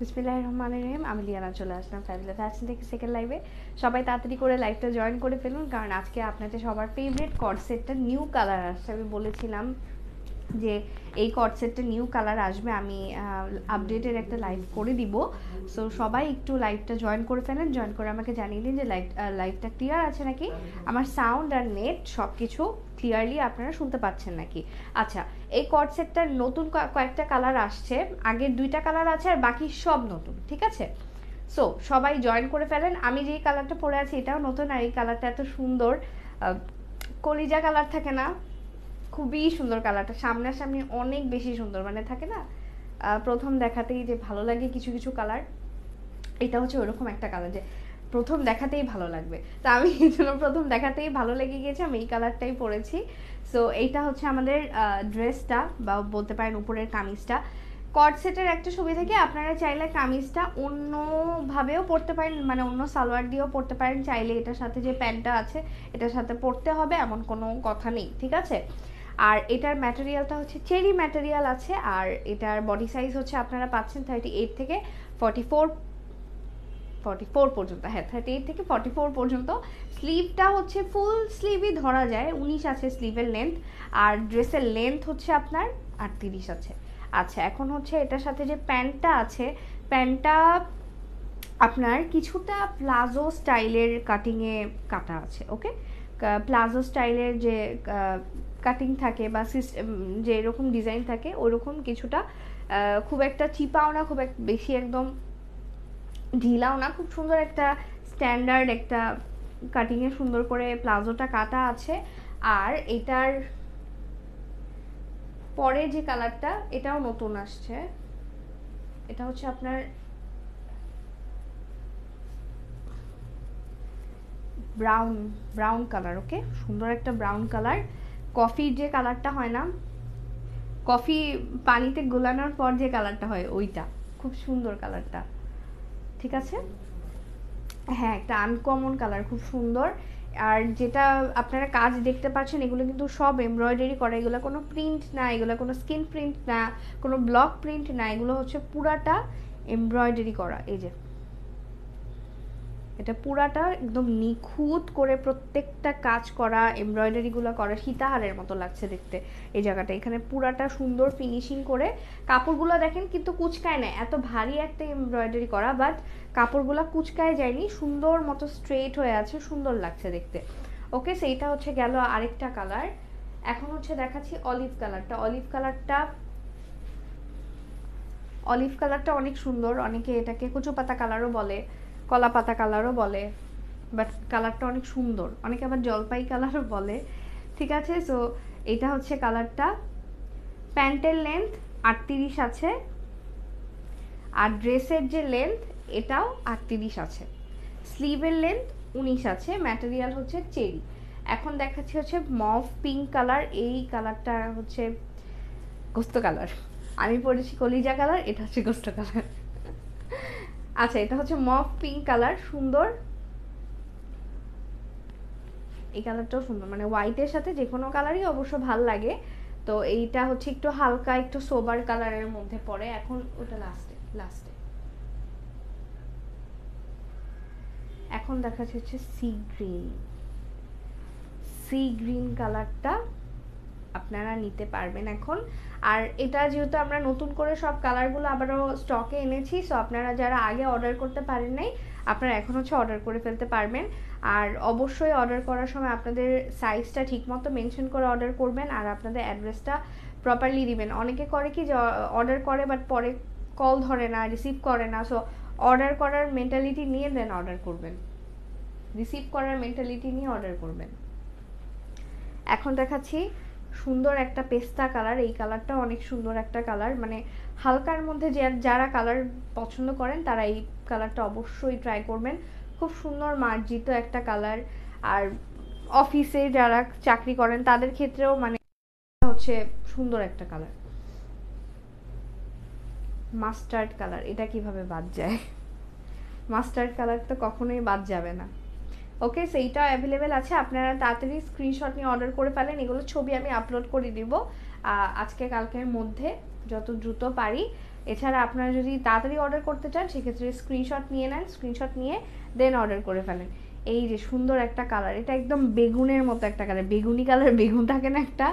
বিসমিল্লাহির রহমানির রহিম। আমি লিয়ানা চলে আসলাম ফ্যাবুলাস ফ্যাশন থেকে সেকেন্ড লাইভে। সবাই তাড়াতাড়ি করে লাইভটা জয়েন করে ফেলুন, কারণ আজকে আপনাদের সবার ফেভারিট কর্ড সেটটা নিউ কালার আসছে। আমি বলেছিলাম যে এই কর্ড সেটটা নিউ কালার আসবে, আমি আপডেটের একটা লাইভ করে দিব। সো সবাই একটু লাইভটা জয়েন করে ফেলেন, জয়েন করে আমাকে জানিয়ে দিন যে লাইভটা ক্লিয়ার আছে নাকি, আমার সাউন্ড আর নেট সব কিছু ক্লিয়ারলি আপনারা শুনতে পাচ্ছেন নাকি। আচ্ছা, এই কর্ড সেটটার নতুন কয়েকটা কালার আসছে, আগের 2টা কালার আছে আর বাকি সব নতুন, ঠিক আছে? সো সবাই জয়েন করে ফেলেন। আমি যেই কালারটা পরে আছি এটাও নতুন, আর এই কালারটা এত সুন্দর কলিজা কালার থাকে না, খুবই সুন্দর কালারটা, সামনাসামনি অনেক বেশি সুন্দর, মানে থাকে না প্রথম দেখাতেই যে ভালো লাগে কিছু কিছু কালার, এটা হচ্ছে ওরকম একটা কালার যে প্রথম দেখাতেই ভালো লাগবে। তো আমি এই জন্য প্রথম দেখাতেই ভালো লেগে গিয়েছে, আমি এই কালারটাই পরেছি। সো এইটা হচ্ছে আমাদের ড্রেসটা, বা বলতে পারেন উপরের কামিজটা। কর্ড সেটের একটা সুবিধা কি, আপনারা চাইলে কামিজটা অন্যভাবেও পরতে পারেন, মানে অন্য সালোয়ার দিয়েও পরতে পারেন, চাইলে এটার সাথে যে প্যান্টটা আছে এটার সাথে পরতে হবে এমন কোনো কথা নেই, ঠিক আছে? আর এটার ম্যাটেরিয়ালটা হচ্ছে চেরি ম্যাটেরিয়াল আছে, আর এটার বডি সাইজ হচ্ছে আপনারা পাচ্ছেন 38 থেকে 44 পর্যন্ত। হ্যাঁ, 38 থেকে 44 পর্যন্ত। স্লিভটা হচ্ছে ফুল স্লিভই ধরা যায়, 19 আছে স্লিভের লেন্থ, আর ড্রেসের লেন্থ হচ্ছে আপনার 38 আছে। আচ্ছা, এখন হচ্ছে এটার সাথে যে প্যান্টটা আছে, প্যান্টটা আপনার কিছুটা প্লাজো স্টাইলের কাটিংয়ে কাটা আছে, ওকে? প্লাজো স্টাইলের যে কাটিং থাকে বা যে এরকম ডিজাইন থাকে ওইরকম কিছুটা, খুব একটা চিপাও না, খুব বেশি একদম ঢিলাও না, খুব সুন্দর একটা স্ট্যান্ডার্ড একটা কাটিংয়ে সুন্দর করে প্লাজোটা কাটা আছে। আর এটার পরে যে কালারটা, এটাও নতুন আসছে, এটা হচ্ছে আপনার ব্রাউন কালার, ওকে? সুন্দর একটা ব্রাউন কালার, কফির যে কালারটা হয় না, কফি পানিতে গোলানোর পর যে কালারটা হয় ওইটা, খুব সুন্দর কালারটা, ঠিক আছে? হ্যাঁ, একটা আনকমন কালার, খুব সুন্দর। আর যেটা আপনারা কাজ দেখতে পাচ্ছেন এগুলো কিন্তু সব এমব্রয়ডারি করা, এগুলো কোনো প্রিন্ট না, এগুলো কোনো স্কিন প্রিন্ট না, কোনো ব্লক প্রিন্ট না, এগুলো হচ্ছে পুরাটা এমব্রয়ডারি করা। এই যে এটা পুরাটা একদম নিখুঁত করে প্রত্যেকটা কাজ করা, এমব্রয়ডারিগুলো করা, সীতাহারের মতো লাগছে দেখতে এই জায়গাটা। এখানে পুরাটা সুন্দর ফিনিশিং করে, কাপড়গুলো দেখেন কিন্তু কুচকায় না, এত ভারী একটা এমব্রয়ডারি করা, বাট কাপড়গুলো কুচকায় যায়নি, সুন্দর মতো স্ট্রেট হয়ে আছে, সুন্দর লাগছে দেখতে। ওকে, সেইটা হচ্ছে গেল আরেকটা কালার। এখন হচ্ছে দেখাচ্ছি অলিভ কালারটা। অলিভ কালারটা অনেক সুন্দর, অনেকে এটাকে কচু পাতা কালারও বলে, কলা পাতা কালারও বলে, বাট কালারটা অনেক সুন্দর, অনেকে আবার জলপাই কালারও বলে, ঠিক আছে? সো এটা হচ্ছে কালারটা। প্যান্টের লেন্থ 38 আছে, আর ড্রেসের যে লেন্থ এটাও 38 আছে, স্লিভের লেন্থ 19 আছে, ম্যাটেরিয়াল হচ্ছে চেরি। এখন দেখাচ্ছি হচ্ছে মভ পিঙ্ক কালার, এই কালারটা হচ্ছে গোস্ত কালার, আমি পরেছি কলিজা কালার, এটা হচ্ছে গোস্ত কালার। আচ্ছা, এটা হচ্ছে মভ পিঙ্ক কালার, সুন্দর, এই কালারটাও সুন্দর, মানে হোয়াইটের সাথে যে কোনো কালারই অবশ্য ভাল লাগে। তো এইটা হচ্ছে একটু হালকা একটু সোবার কালারের মধ্যে পড়ে। এখন ওটা লাস্টে এখন দেখাচ্ছে হচ্ছে সি গ্রিন কালারটা আপনারা নিতে পারবেন এখন। আর এটা যেহেতু আমরা নতুন করে সব কালারগুলো আবারও স্টকে এনেছি, সো আপনারা যারা আগে অর্ডার করতে পারেন নাই আপনারা এখন হচ্ছে অর্ডার করে ফেলতে পারবেন। আর অবশ্যই অর্ডার করার সময় আপনাদের সাইজটা ঠিকমতো মেনশন করে অর্ডার করবেন, আর আপনাদের অ্যাড্রেসটা প্রপারলি দিবেন। অনেকে করে কি যে অর্ডার করে বাট পরে কল ধরে না, রিসিভ করে না, সো অর্ডার করার মেন্টালিটি নিয়ে দেন অর্ডার করবেন, রিসিভ করার মেন্টালিটি নিয়ে অর্ডার করবেন। এখন দেখাচ্ছি সুন্দর একটা পেস্তা কালার, এই কালারটা অনেক সুন্দর একটা কালার, মানে হালকার মধ্যে যারা কালার পছন্দ করেন তারা এই কালারটা অবশ্যই ট্রাই করবেন, খুব সুন্দর মার্জিত একটা কালার। আর অফিসে যারা চাকরি করেন তাদের ক্ষেত্রেও মানে হচ্ছে সুন্দর একটা কালার। মাস্টার্ড কালার, এটা কিভাবে বাদ যায়? মাস্টার্ড কালার তো কখনোই বাদ যাবে না। ওকে, সেইটা অ্যাভেলেবেল আছে, আপনারা তাড়াতাড়ি স্ক্রিনশট নিয়ে অর্ডার করে ফেলেন। এগুলো ছবি আমি আপলোড করে দিব আজকে কালকের মধ্যে, যত দ্রুত পারি। এছাড়া আপনারা যদি তাড়াতাড়ি অর্ডার করতে চান সেক্ষেত্রে স্ক্রিনশট নিয়ে নেন, স্ক্রিনশট নিয়ে দেন অর্ডার করে ফেলেন। এই যে সুন্দর একটা কালার, এটা একদম বেগুনের মতো একটা কালার, বেগুনি কালার, বেগুন থাকে না একটা,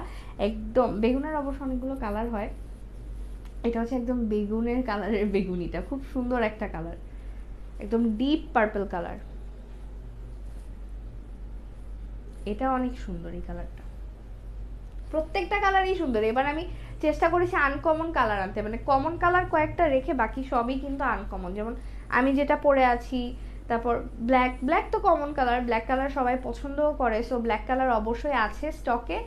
একদম বেগুনের অবশ্য অনেকগুলো কালার হয়, এটা হচ্ছে একদম বেগুনের কালারের বেগুনিটা, খুব সুন্দর একটা কালার, একদম ডিপ পার্পল কালার, এটা অনেক সুন্দর এই কালারটা, প্রত্যেকটা কালারই সুন্দর। এবার আমি চেষ্টা করেছি আনকমন কালার আনতে, মানে কমন কালার কয়েকটা রেখে বাকি সবই কিন্তু আনকমন। যেমন আমি যেটা পরে আছি, তারপর ব্ল্যাক, ব্ল্যাক তো কমন কালার, ব্ল্যাক কালার সবাই পছন্দও করে, সো ব্ল্যাক কালার অবশ্যই আছে স্টকে।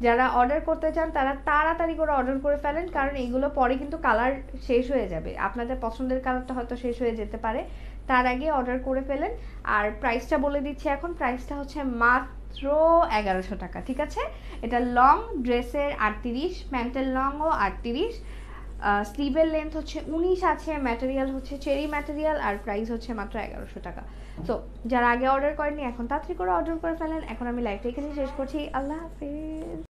যারা অর্ডার করতে চান তারা তাড়াতাড়ি করে অর্ডার করে ফেলেন, কারণ এইগুলো পরে কিন্তু কালার শেষ হয়ে যাবে, আপনাদের পছন্দের কালারটা হয়তো শেষ হয়ে যেতে পারে, তার আগে অর্ডার করে ফেলেন। আর প্রাইসটা বলে দিচ্ছি, এখন প্রাইসটা হচ্ছে মাত্র 1100 টাকা, ঠিক আছে? এটা লং ড্রেসের 38, প্যান্টের লংও 38, স্লিভের লেন্থ হচ্ছে 19 আছে, ম্যাটেরিয়াল হচ্ছে চেরি ম্যাটেরিয়াল, আর প্রাইস হচ্ছে মাত্র 1100 টাকা। তো যারা আগে অর্ডার করেনি এখন তাড়াতাড়ি করে অর্ডার করে ফেলেন। এখন আমি লাইভটা এখানেই শেষ করছি, আল্লাহ হাফেজ।